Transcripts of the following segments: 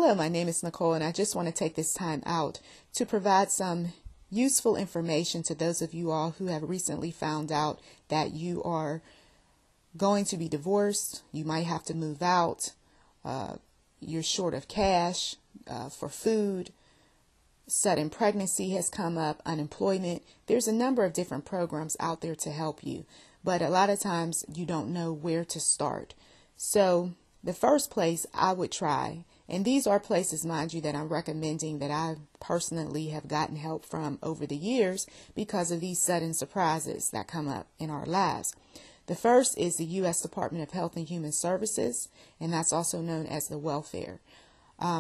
Hello, my name is Nicole, and I just want to take this time out to provide some useful information to those of you all who have recently found out that you are going to be divorced. You might have to move out. You're short of cash for food. Sudden pregnancy has come up, unemployment. There's a number of different programs out there to help you, but a lot of times you don't know where to start. So the first place I would try, and these are places, mind you, that I'm recommending that I personally have gotten help from over the years because of these sudden surprises that come up in our lives. The first is the U.S. Department of Health and Human Services, and that's also known as the welfare.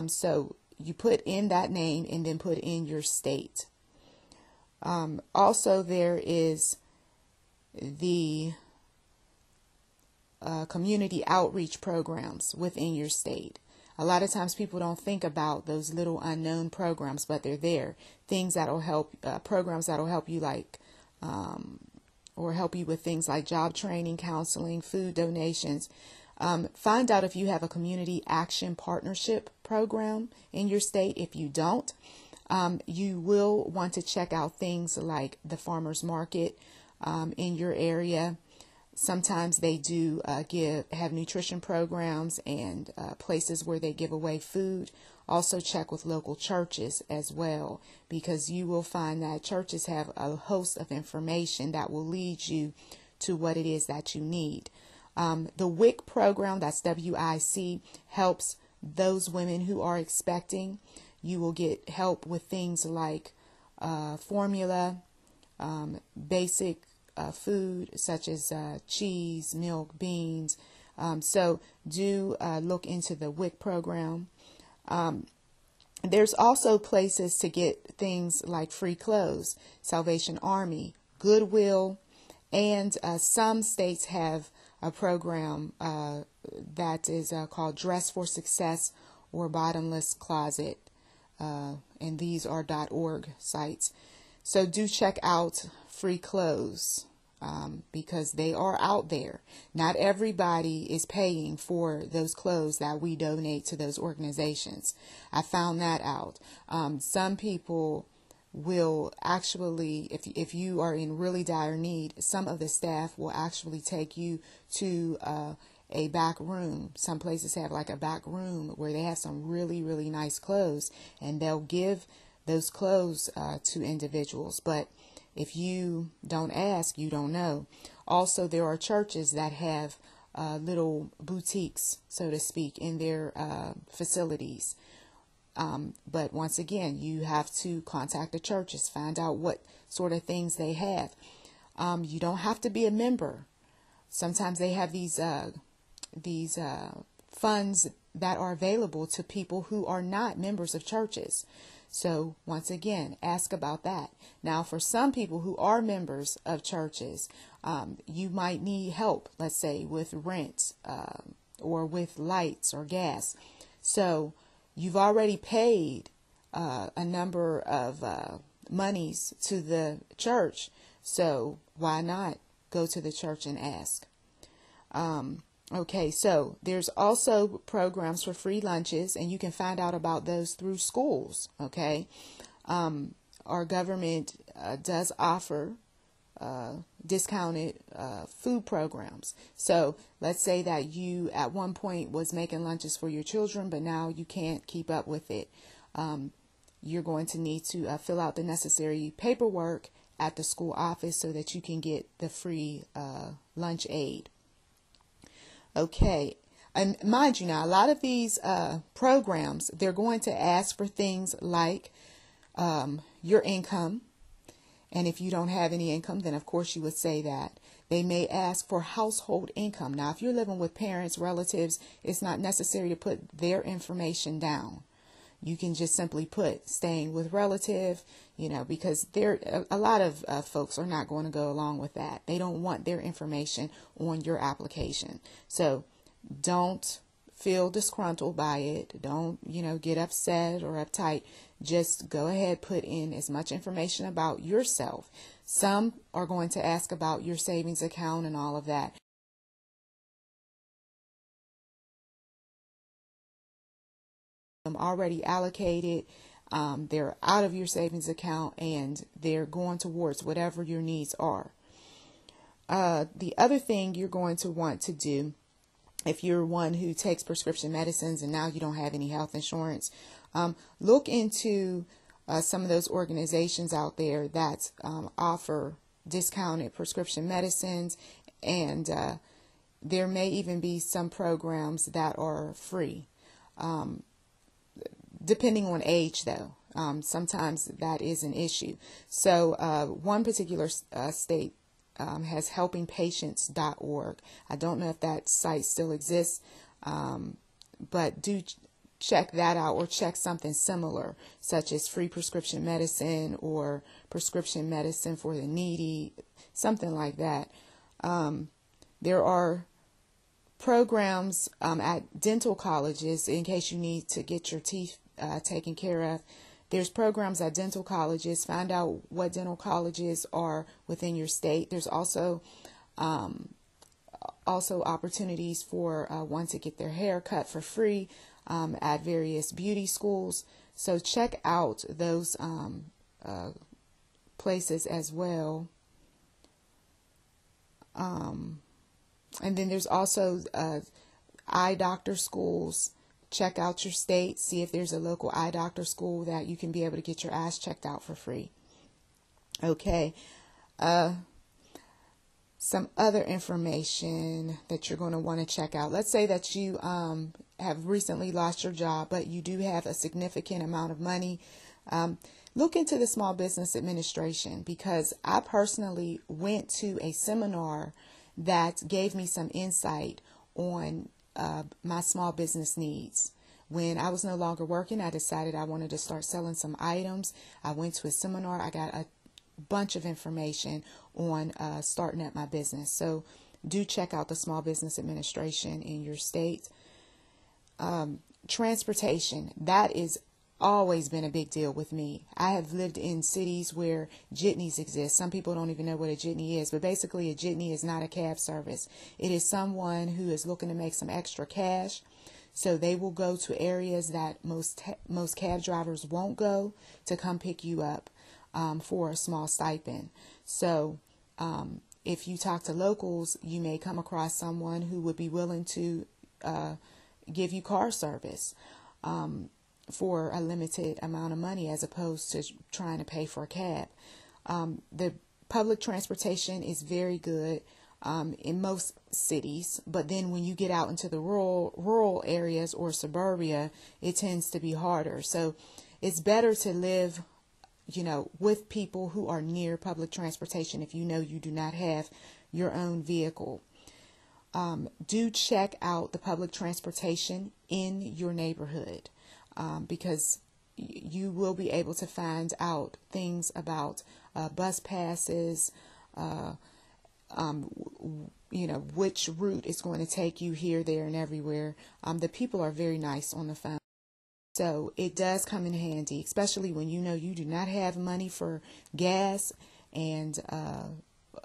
So you put in that name and then put in your state. Also, there is the community outreach programs within your state. A lot of times people don't think about those little unknown programs, but they're there. Things that'll help, programs that'll help you or help you with things like job training, counseling, food donations. Find out if you have a community action partnership program in your state. If you don't, you will want to check out things like the farmers market in your area. Sometimes they do have nutrition programs and places where they give away food. Also check with local churches as well, because you will find that churches have a host of information that will lead you to what it is that you need. The WIC program, that's WIC, helps those women who are expecting. You will get help with things like formula, basic food such as cheese, milk, beans. So do look into the WIC program. There's also places to get things like free clothes, Salvation Army, Goodwill, and some states have a program that is called Dress for Success or Bottomless Closet, and these are .org sites. So do check out free clothes because they are out there. Not everybody is paying for those clothes that we donate to those organizations. I found that out. Some people will actually, if you are in really dire need, some of the staff will actually take you to a back room. Some places have like a back room where they have some really, really nice clothes, and they'll give those clothes to individuals. But if you don't ask, you don't know. Also, there are churches that have little boutiques, so to speak, in their facilities. But once again, you have to contact the churches, find out what sort of things they have. You don't have to be a member. Sometimes they have these funds that are available to people who are not members of churches. So once again, ask about that. Now, for some people who are members of churches, you might need help, let's say, with rent or with lights or gas. So you've already paid a number of monies to the church. So why not go to the church and ask? Okay, so there's also programs for free lunches, and you can find out about those through schools. Okay, our government does offer discounted food programs. So let's say that you at one point was making lunches for your children, but now you can't keep up with it. You're going to need to fill out the necessary paperwork at the school office so that you can get the free lunch aid. Okay, and mind you now, a lot of these programs, they're going to ask for things like your income. And if you don't have any income, then of course you would say that. They may ask for household income. Now, if you're living with parents, relatives, it's not necessary to put their information down. You can just simply put staying with relative, because a lot of folks are not going to go along with that. They don't want their information on your application. So don't feel disgruntled by it. Don't, get upset or uptight. Just go ahead, put in as much information about yourself. Some are going to ask about your savings account and all of that. already allocated. They're out of your savings account and they're going towards whatever your needs are. The other thing you're going to want to do, if you're one who takes prescription medicines and now you don't have any health insurance, look into some of those organizations out there that offer discounted prescription medicines, and there may even be some programs that are free, depending on age though. Sometimes that is an issue. So one particular state has helpingpatients.org. I don't know if that site still exists, but do check that out, or check something similar, such as free prescription medicine or prescription medicine for the needy, something like that. There are programs at dental colleges in case you need to get your teeth taken care of. There's programs at dental colleges. Find out what dental colleges are within your state. There's also opportunities for one to get their hair cut for free at various beauty schools. So check out those places as well. And then there's also eye doctor schools. Check out your state, see if there's a local eye doctor school that you can be able to get your eyes checked out for free. Okay. Some other information that you're going to want to check out. Let's say that you have recently lost your job, but you do have a significant amount of money. Look into the Small Business Administration, because I personally went to a seminar that gave me some insight on my small business needs. When I was no longer working, I decided I wanted to start selling some items. I went to a seminar. I got a bunch of information on starting up my business. So do check out the Small Business Administration in your state. Transportation, that is always been a big deal with me. I have lived in cities where jitneys exist. Some people don't even know what a jitney is, but basically a jitney is not a cab service. It is someone who is looking to make some extra cash. So they will go to areas that most cab drivers won't go to come pick you up for a small stipend. So if you talk to locals, you may come across someone who would be willing to give you car service for a limited amount of money, as opposed to trying to pay for a cab. The public transportation is very good in most cities, but then when you get out into the rural areas or suburbia, it tends to be harder. So it's better to live, with people who are near public transportation if you know you do not have your own vehicle. Do check out the public transportation in your neighborhood. Because you will be able to find out things about bus passes, which route is going to take you here, there, and everywhere. The people are very nice on the phone. So it does come in handy, especially when you know you do not have money for gas and,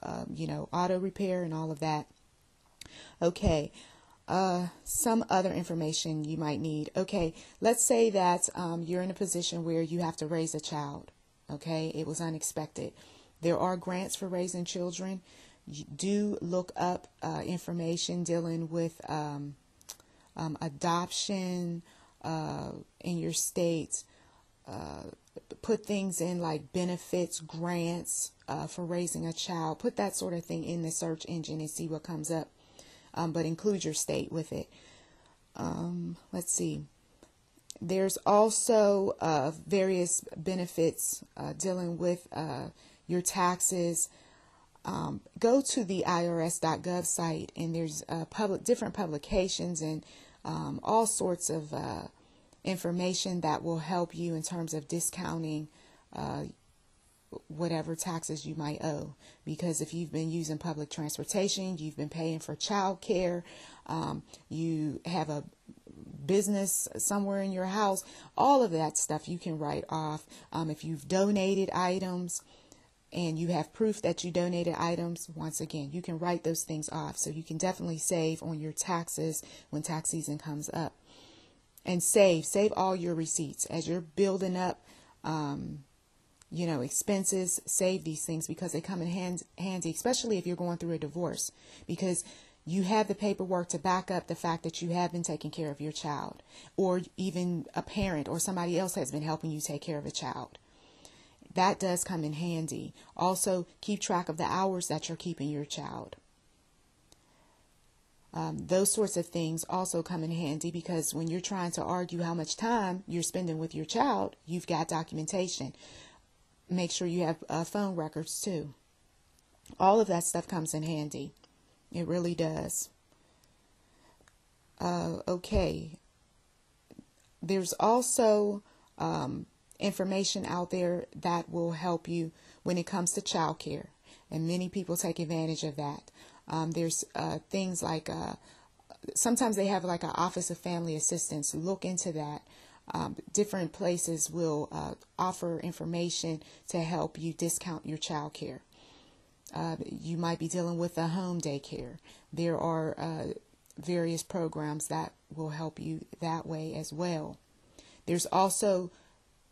auto repair and all of that. Okay. Some other information you might need. Okay, let's say that you're in a position where you have to raise a child. Okay, it was unexpected. There are grants for raising children. You do look up information dealing with adoption in your state. Put things in like benefits, grants for raising a child. Put that sort of thing in the search engine and see what comes up. But include your state with it. Let's see. There's also various benefits dealing with your taxes. Go to the irs.gov site, and there's different publications and all sorts of information that will help you in terms of discounting whatever taxes you might owe. Because if you've been using public transportation, you've been paying for child care, you have a business somewhere in your house, all of that stuff you can write off. If you've donated items and you have proof that you donated items, once again, you can write those things off. So you can definitely save on your taxes when tax season comes up. And save all your receipts as you're building up, expenses. Save these things because they come in handy, especially if you're going through a divorce, because you have the paperwork to back up the fact that you have been taking care of your child, or even a parent or somebody else has been helping you take care of a child. That does come in handy. Also, keep track of the hours that you're keeping your child. Those sorts of things also come in handy because when you're trying to argue how much time you're spending with your child, you've got documentation. Make sure you have phone records too. All of that stuff comes in handy. It really does. Okay. There's also information out there that will help you when it comes to childcare, and many people take advantage of that. There's things like sometimes they have like an Office of Family Assistance. Look into that. Different places will offer information to help you discount your childcare. You might be dealing with a home daycare. There are various programs that will help you that way as well. There's also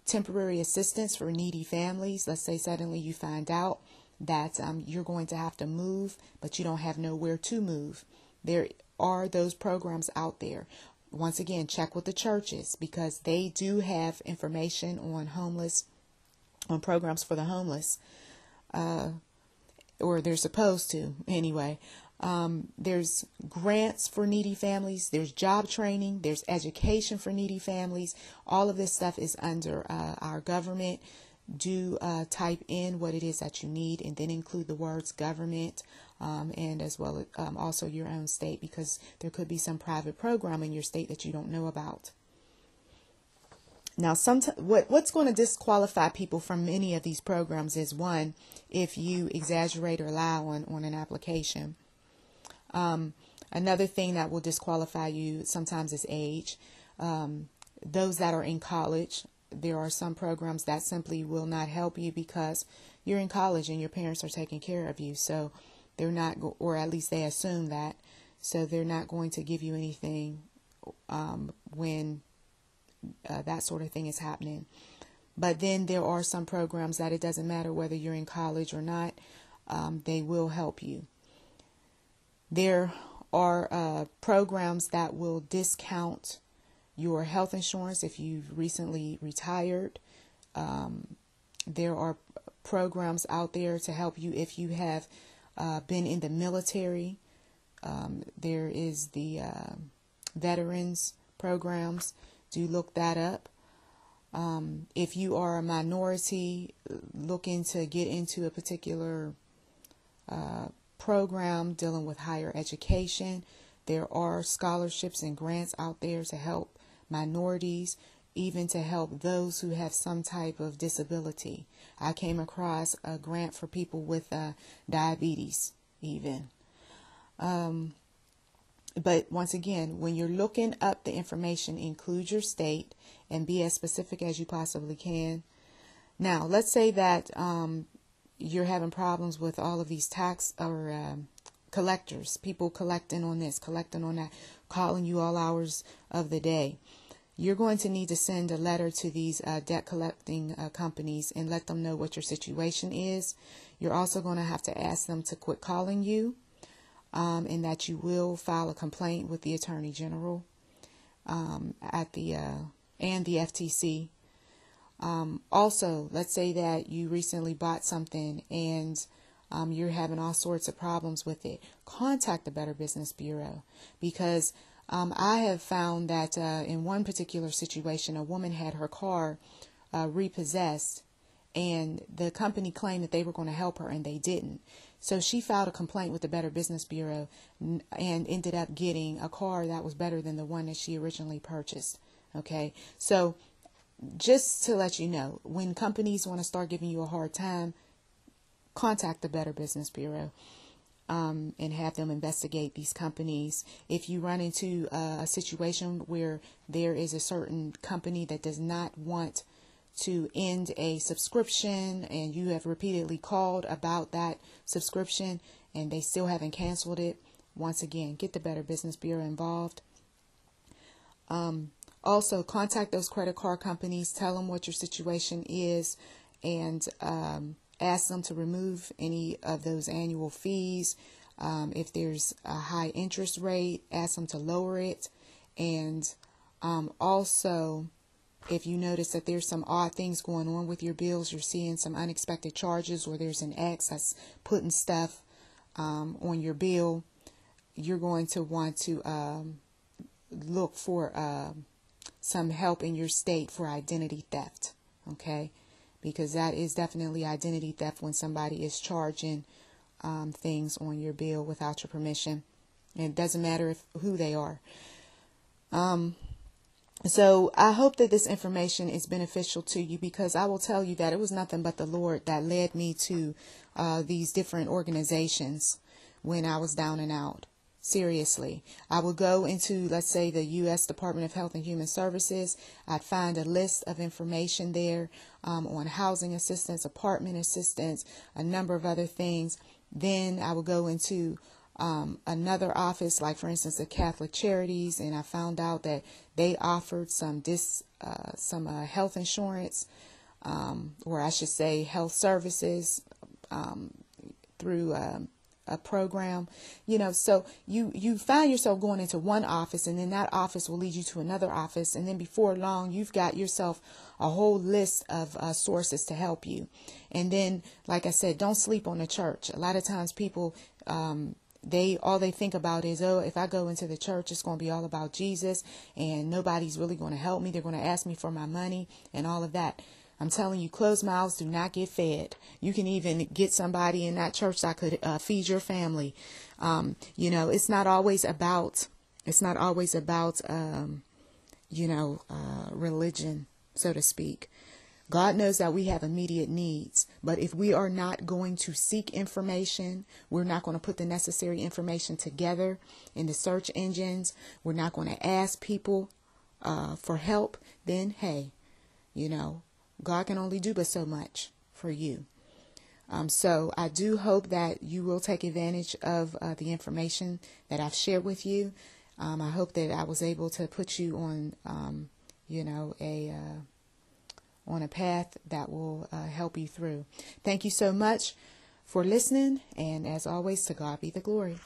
temporary assistance for needy families. Let's say suddenly you find out that you're going to have to move, but you don't have nowhere to move. There are those programs out there. Once again, check with the churches because they do have information on programs for the homeless. Or they're supposed to anyway. There's grants for needy families. There's job training. There's education for needy families. All of this stuff is under our government. Do type in what it is that you need and then include the words government and as well as also your own state, because there could be some private program in your state that you don't know about. Now, what's going to disqualify people from any of these programs is, one, if you exaggerate or lie on an application. Another thing that will disqualify you sometimes is age. Those that are in college, there are some programs that simply will not help you because you're in college and your parents are taking care of you. So they're not, or at least they assume that. So they're not going to give you anything when that sort of thing is happening. But then there are some programs that it doesn't matter whether you're in college or not, they will help you. There are programs that will discount your health insurance if you've recently retired. There are programs out there to help you if you have been in the military. There is the veterans programs. Do look that up. If you are a minority looking to get into a particular program dealing with higher education, there are scholarships and grants out there to help minorities, even to help those who have some type of disability. I came across a grant for people with diabetes even. But once again, when you're looking up the information, include your state and be as specific as you possibly can. Now, let's say that you're having problems with all of these tax or collectors, people collecting on this, collecting on that, calling you all hours of the day. You're going to need to send a letter to these debt collecting companies and let them know what your situation is. You're also going to have to ask them to quit calling you. And that you will file a complaint with the Attorney General and the FTC. Also, let's say that you recently bought something and you're having all sorts of problems with it. Contact the Better Business Bureau, because I have found that in one particular situation, a woman had her car repossessed, and the company claimed that they were going to help her, and they didn't. So she filed a complaint with the Better Business Bureau and ended up getting a car that was better than the one that she originally purchased. Okay, so just to let you know, when companies want to start giving you a hard time, contact the Better Business Bureau and have them investigate these companies. If you run into a situation where there is a certain company that does not want to end a subscription and you have repeatedly called about that subscription and they still haven't canceled it, once again, get the Better Business Bureau involved. Also, contact those credit card companies, tell them what your situation is, and ask them to remove any of those annual fees. If there's a high interest rate, ask them to lower it. And also, if you notice that there's some odd things going on with your bills, you're seeing some unexpected charges, or there's an ex that's putting stuff on your bill, you're going to want to look for some help in your state for identity theft, okay? Because that is definitely identity theft when somebody is charging things on your bill without your permission. And it doesn't matter who they are. So I hope that this information is beneficial to you, because I will tell you that it was nothing but the Lord that led me to these different organizations when I was down and out. Seriously, I would go into, let's say, the U.S. Department of Health and Human Services. I'd find a list of information there on housing assistance, apartment assistance, a number of other things. Then I would go into another office, like for instance the Catholic Charities, and I found out that they offered some health insurance, or I should say health services through a program, so you find yourself going into one office, and then that office will lead you to another office, and then before long you've got yourself a whole list of sources to help you. And then, like I said, don't sleep on the church. A lot of times people all they think about is, oh, if I go into the church, it's going to be all about Jesus, and nobody's really going to help me. They're going to ask me for my money and all of that. I'm telling you, closed mouths do not get fed. You can even get somebody in that church that could feed your family. It's not always about religion, so to speak. God knows that we have immediate needs, but if we are not going to seek information, we're not going to put the necessary information together in the search engines, we're not going to ask people for help, then hey, God can only do but so much for you. So I do hope that you will take advantage of the information that I've shared with you. I hope that I was able to put you on, on a path that will help you through. Thank you so much for listening. And as always, to God be the glory.